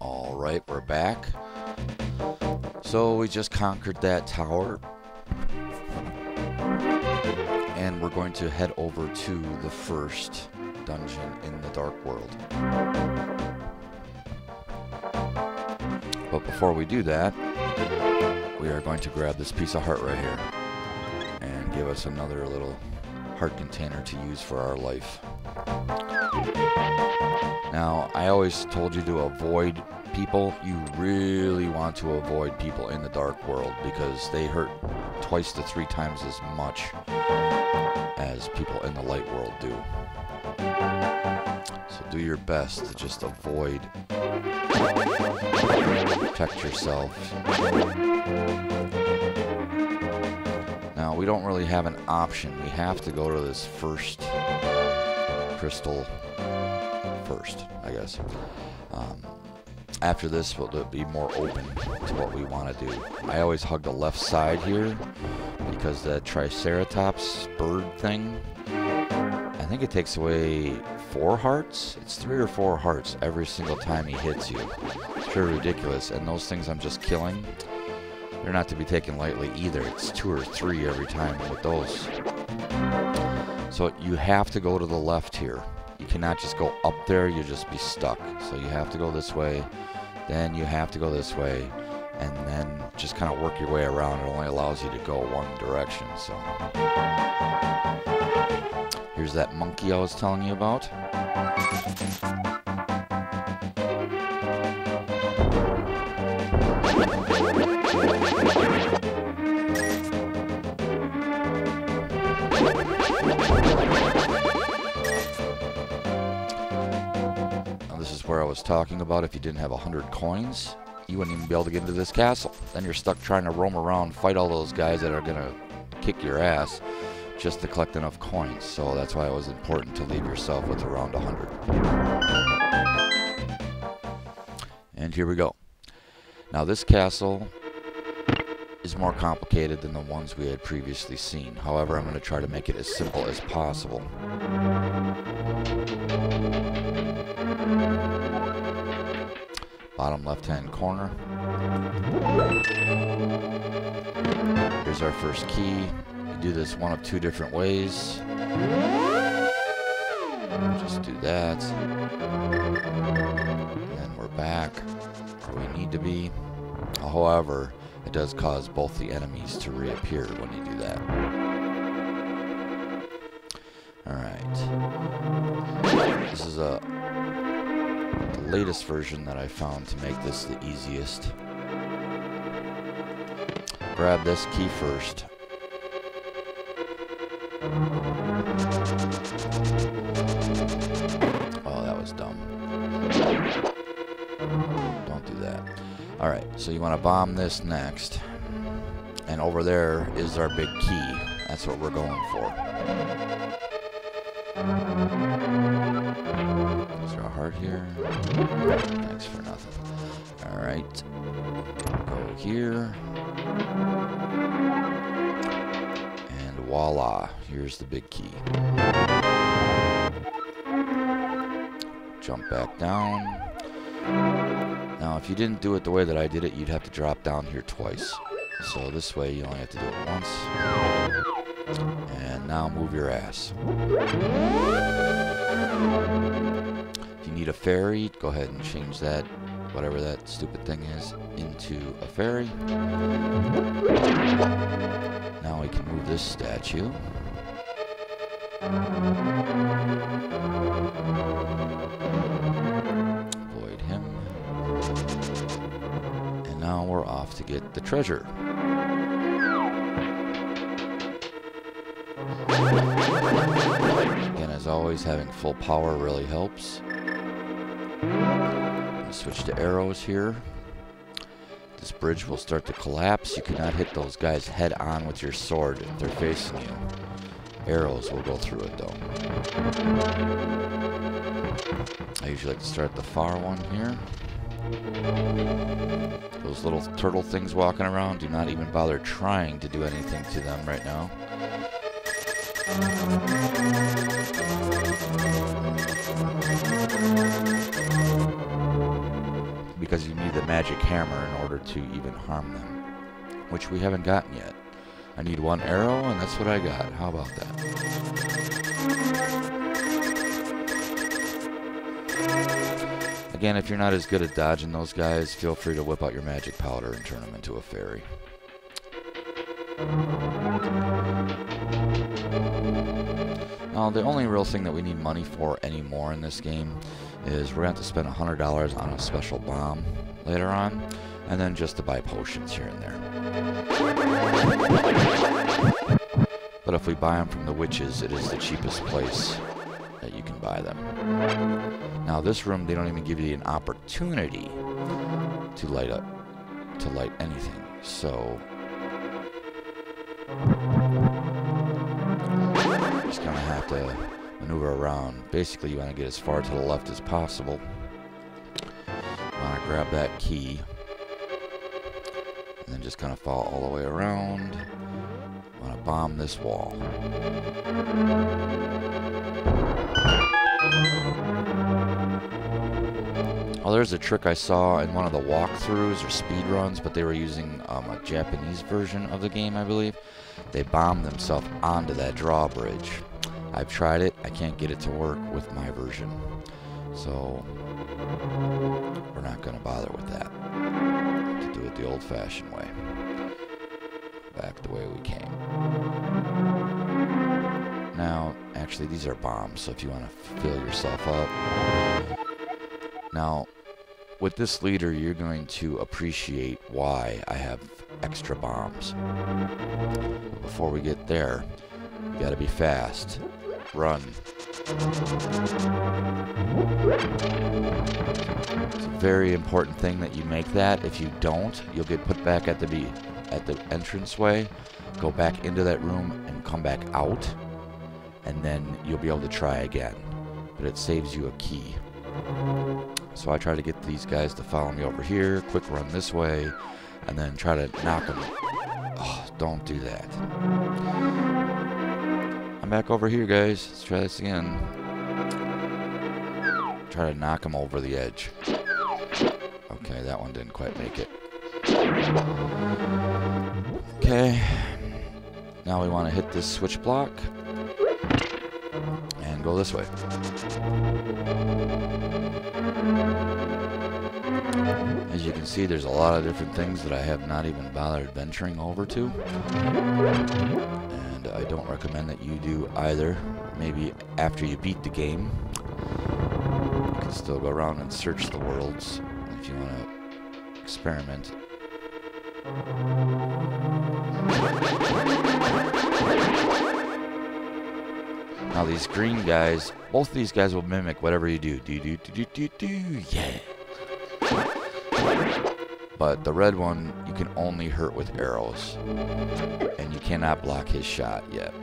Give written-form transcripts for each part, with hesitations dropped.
Alright, we're back. So we just conquered that tower. And we're going to head over to the first dungeon in the Dark World. But before we do that, we are going to grab this piece of heart right here and give us another little heart container to use for our life. Now, I always told you to avoid people. You really want to avoid people in the Dark World because they hurt twice to 3 times as much as people in the Light World do. So do your best to just avoid. Protect yourself. Now, we don't really have an option. We have to go to this first crystal first, I guess. After this, we'll be more open to what we want to do. I always hug the left side here because the Triceratops bird thing, I think it takes away 4 hearts. It's 3 or 4 hearts every single time he hits you. It's pretty ridiculous. And those things I'm just killing, they're not to be taken lightly either. It's 2 or 3 every time with those. So you have to go to the left here. You cannot just go up there, you'll just be stuck. So you have to go this way, then you have to go this way, and then just kind of work your way around. It only allows you to go one direction. So here's that monkey I was telling you about. Where I was talking about if you didn't have 100 coins, you wouldn't even be able to get into this castle. Then you're stuck trying to roam around, fight all those guys that are going to kick your ass just to collect enough coins. So that's why it was important to leave yourself with around 100. And here we go. Now this castle is more complicated than the ones we had previously seen. However, I'm going to try to make it as simple as possible. Bottom left-hand corner. Here's our first key. You do this one of 2 different ways. Just do that. And then we're back where we need to be. However, it does cause both the enemies to reappear when you do that. Alright. This is the latest version that I found to make this the easiest. Grab this key first. Oh, that was dumb. Don't do that. Alright, so you want to bomb this next. And over there is our big key. That's what we're going for. Is there a heart here? Thanks for nothing. Alright. Go here. And voila. Here's the big key. Jump back down. Now, if you didn't do it the way that I did it, you'd have to drop down here twice. So this way, you only have to do it once. And now move your ass. If you need a fairy, go ahead and change that, whatever that stupid thing is, into a fairy. Now we can move this statue. Avoid him. And now we're off to get the treasure. Again, as always, having full power really helps. Switch to arrows here. This bridge will start to collapse. You cannot hit those guys head on with your sword if they're facing you. Arrows will go through it though. I usually like to start the far one here. Those little turtle things walking around, do not even bother trying to do anything to them right now. magic hammer in order to even harm them, which we haven't gotten yet. I need 1 arrow, and that's what I got. How about that? Again, if you're not as good at dodging those guys, feel free to whip out your magic powder and turn them into a fairy. Now, the only real thing that we need money for anymore in this game is we're going to have to spend $100 on a special bomb later on, and then just to buy potions here and there. But if we buy them from the witches, it is the cheapest place that you can buy them. Now, this room, they don't even give you an opportunity to light anything. So just gonna have to maneuver around. Basically, you want to get as far to the left as possible. You want to grab that key, and then just kind of follow all the way around. You want to bomb this wall. Oh, there's a trick I saw in one of the walkthroughs or speed runs, but they were using a Japanese version of the game, I believe. They bombed themselves onto that drawbridge. I've tried it. I can't get it to work with my version. So we're not going to bother with that. To do it the old-fashioned way. Back the way we came. Now, actually, these are bombs, so if you want to fill yourself up. Now, with this leader, you're going to appreciate why I have extra bombs. But before we get there, you gotta be fast. Run. It's a very important thing that you make that. If you don't, you'll get put back at the entranceway, go back into that room, and come back out, and then you'll be able to try again. But it saves you a key. So I try to get these guys to follow me over here, quick run this way, and then try to knock them. Oh, don't do that. I'm back over here, guys. Let's try this again. Try to knock them over the edge. Okay, that one didn't quite make it. Okay. Now we want to hit this switch block and go this way. As you can see, there's a lot of different things that I have not even bothered venturing over to. And I don't recommend that you do either. Maybe after you beat the game, you can still go around and search the worlds if you want to experiment. Now these green guys, both of these guys will mimic whatever you do. Yeah. But the red one, you can only hurt with arrows. And you cannot block his shot yet.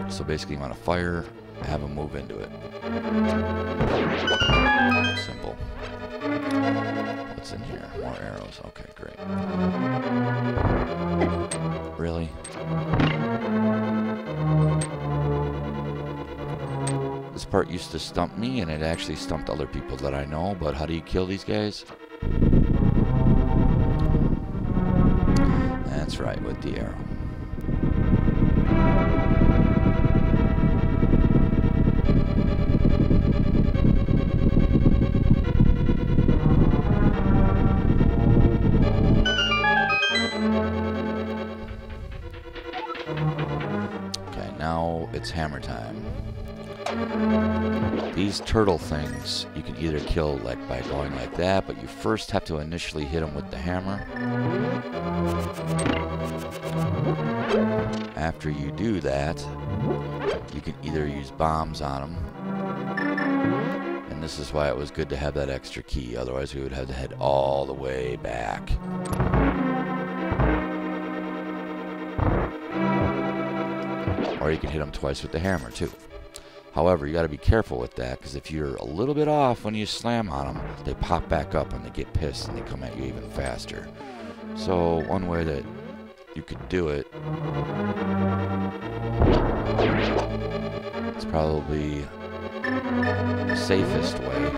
So basically you want to fire, have him move into it. Simple. What's in here? More arrows. Okay, great. Really? This part used to stump me, and it actually stumped other people that I know, but how do you kill these guys? That's right, with the arrow. Okay, now it's hammer time. These turtle things you can either kill like by going like that, but you first have to initially hit them with the hammer. After you do that, you can either use bombs on them, and this is why it was good to have that extra key, otherwise we would have to head all the way back. Or you can hit them twice with the hammer too. However, you got to be careful with that, because if you're a little bit off when you slam on them, they pop back up and they get pissed and they come at you even faster. So one way that you could do it, it's probably the safest way,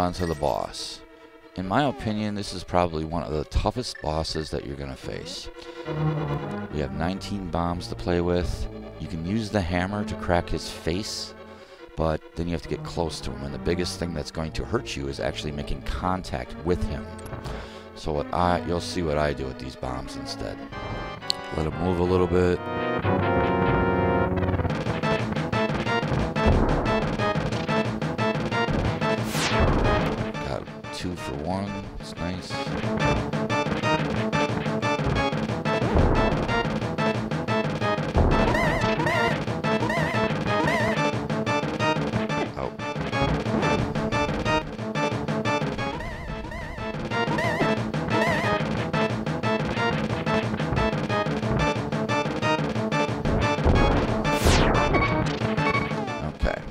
on to the boss. In my opinion, this is probably one of the toughest bosses that you're going to face. We have 19 bombs to play with. You can use the hammer to crack his face, but then you have to get close to him. And the biggest thing that's going to hurt you is actually making contact with him. So you'll see what I do with these bombs instead. Let him move a little bit. Got 2 for 1. It's nice.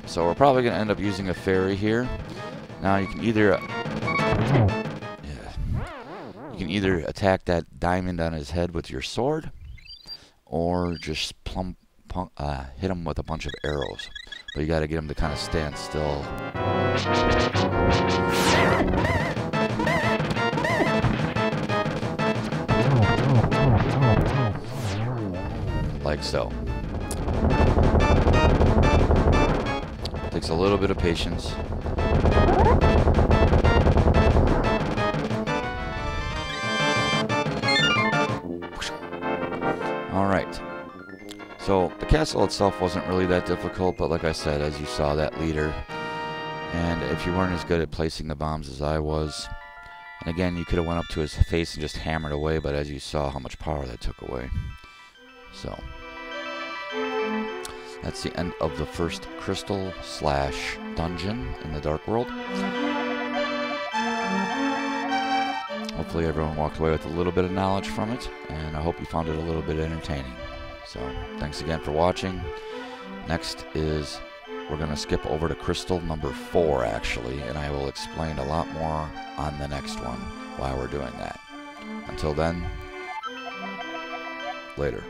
So we're probably going to end up using a fairy here. Now you can either attack that diamond on his head with your sword, or just hit him with a bunch of arrows. But you got to get him to kind of stand still. Like so. Takes a little bit of patience. Alright. So, the castle itself wasn't really that difficult, but like I said, as you saw, that leader. And if you weren't as good at placing the bombs as I was, and again, you could have went up to his face and just hammered away, but as you saw how much power that took away. So, that's the end of the first crystal / dungeon in the Dark World. Hopefully everyone walked away with a little bit of knowledge from it, and I hope you found it a little bit entertaining. So, thanks again for watching. Next is, we're going to skip over to crystal number 4, actually, and I will explain a lot more on the next one why we're doing that. Until then, later.